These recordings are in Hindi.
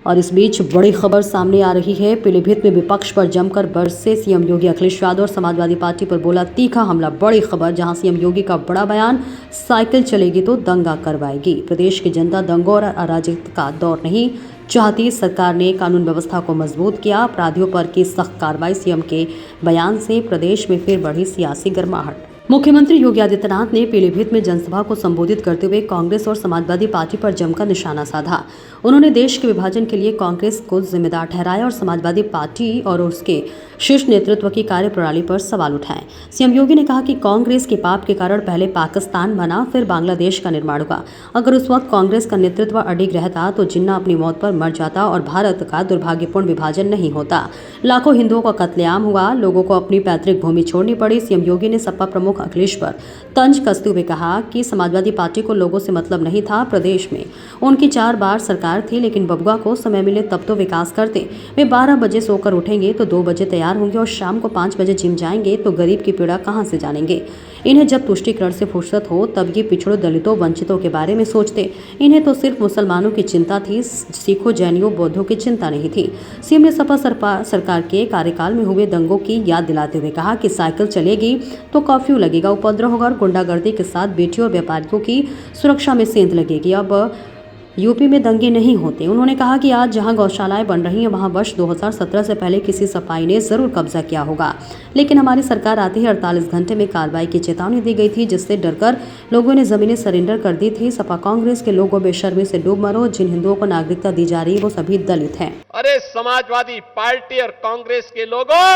और इस बीच बड़ी खबर सामने आ रही है। पीलीभीत में विपक्ष पर जमकर बरसे सीएम योगी। अखिलेश यादव और समाजवादी पार्टी पर बोला तीखा हमला। बड़ी खबर, जहां सीएम योगी का बड़ा बयान, साइकिल चलेगी तो दंगा करवाएगी। प्रदेश की जनता दंगों और अराजकता का दौर नहीं चाहती। सरकार ने कानून व्यवस्था को मजबूत किया। अपराधियों पर की सख्त कार्रवाई। सीएम के बयान से प्रदेश में फिर बढ़ी सियासी गर्माहट। मुख्यमंत्री योगी आदित्यनाथ ने पीलीभीत में जनसभा को संबोधित करते हुए कांग्रेस और समाजवादी पार्टी पर जमकर निशाना साधा। उन्होंने देश के विभाजन के लिए कांग्रेस को जिम्मेदार ठहराया और समाजवादी पार्टी और उसके शीर्ष नेतृत्व की कार्यप्रणाली पर सवाल उठाए। सीएम योगी ने कहा कि कांग्रेस के पाप के कारण पहले पाकिस्तान बना, फिर बांग्लादेश का निर्माण हुआ। अगर उस वक्त कांग्रेस का नेतृत्व अडिग रहता तो जिन्ना अपनी मौत पर मर जाता और भारत का दुर्भाग्यपूर्ण विभाजन नहीं होता। लाखों हिंदुओं का कत्लेआम हुआ, लोगों को अपनी पैतृक भूमि छोड़नी पड़ी। सीएम योगी ने सपा प्रमुख अखिलेश पर तंज कसते हुए कहा कि समाजवादी पार्टी को लोगों से मतलब नहीं था। प्रदेश में उनकी 4 बार सरकार थी, लेकिन बबुआ को समय मिले तब तो विकास करते। वे 12 बजे सोकर उठेंगे तो 2 बजे तैयार होंगे और शाम को 5 बजे जिम जाएंगे तो गरीब की पीड़ा कहां से जानेंगे। इन्हें जब तुष्टीकरण से फुर्सत हो तब ये पिछड़ों, दलितों, वंचितों के बारे में सोचते। इन्हें तो सिर्फ मुसलमानों की चिंता थी, सिखों, जैनियों, बौद्धों की चिंता नहीं थी। सीएम ने सपा सरकार के कार्यकाल में हुए दंगों की याद दिलाते हुए कहा कि साइकिल चलेगी तो कर्फ्यू लगेगा, उपद्रव होगा और गुंडागर्दी के साथ बेटियों और व्यापारियों की सुरक्षा में सेंध लगेगी। अब यूपी में दंगे नहीं होते। उन्होंने कहा कि आज जहां गौशालाएं बन रही हैं वहां वर्ष 2017 से पहले किसी सफाई ने जरूर कब्जा किया होगा, लेकिन हमारी सरकार आते ही 48 घंटे में कार्रवाई की चेतावनी दी गई थी, जिससे डरकर लोगों ने जमीनें सरेंडर कर दी थी। सपा कांग्रेस के लोगों बेशर्मी से डूब मरो। जिन हिंदुओं को नागरिकता दी जा रही है वो सभी दलित हैं। अरे समाजवादी पार्टी और कांग्रेस के लोगों,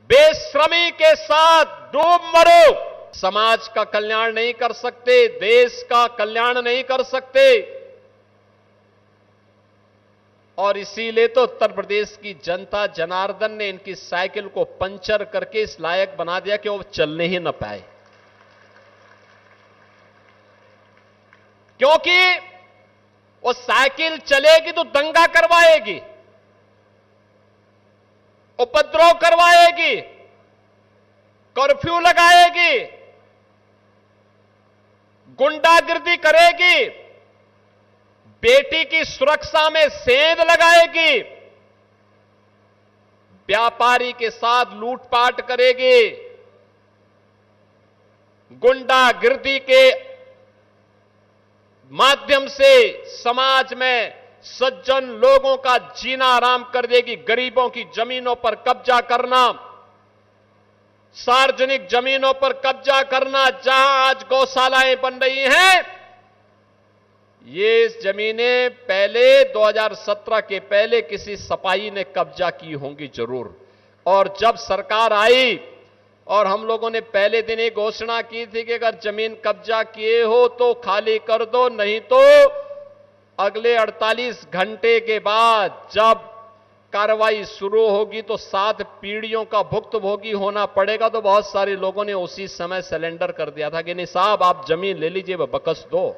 बेशर्मी के साथ डूब मरो। समाज का कल्याण नहीं कर सकते, देश का कल्याण नहीं कर सकते, और इसीलिए तो उत्तर प्रदेश की जनता जनार्दन ने इनकी साइकिल को पंचर करके इस लायक बना दिया कि वो चलने ही न पाए। क्योंकि वो साइकिल चलेगी तो दंगा करवाएगी, उपद्रव करवाएगी, कर्फ्यू लगाएगी, गुंडागिर्दी करेगी, बेटी की सुरक्षा में सेंध लगाएगी, व्यापारी के साथ लूटपाट करेगी, गुंडागिर्दी के माध्यम से समाज में सज्जन लोगों का जीना आराम कर देगी। गरीबों की जमीनों पर कब्जा करना, सार्वजनिक जमीनों पर कब्जा करना, जहां आज गौशालाएं बन रही हैं, ये जमीनें पहले 2017 के पहले किसी सपाई ने कब्जा की होंगी जरूर। और जब सरकार आई और हम लोगों ने पहले दिन एक घोषणा की थी कि अगर जमीन कब्जा किए हो तो खाली कर दो, नहीं तो अगले 48 घंटे के बाद जब कार्रवाई शुरू होगी तो 7 पीढ़ियों का भुक्तभोगी होना पड़ेगा। तो बहुत सारे लोगों ने उसी समय सरेंडर कर दिया था कि नहीं साहब आप जमीन ले लीजिए, बकस दो।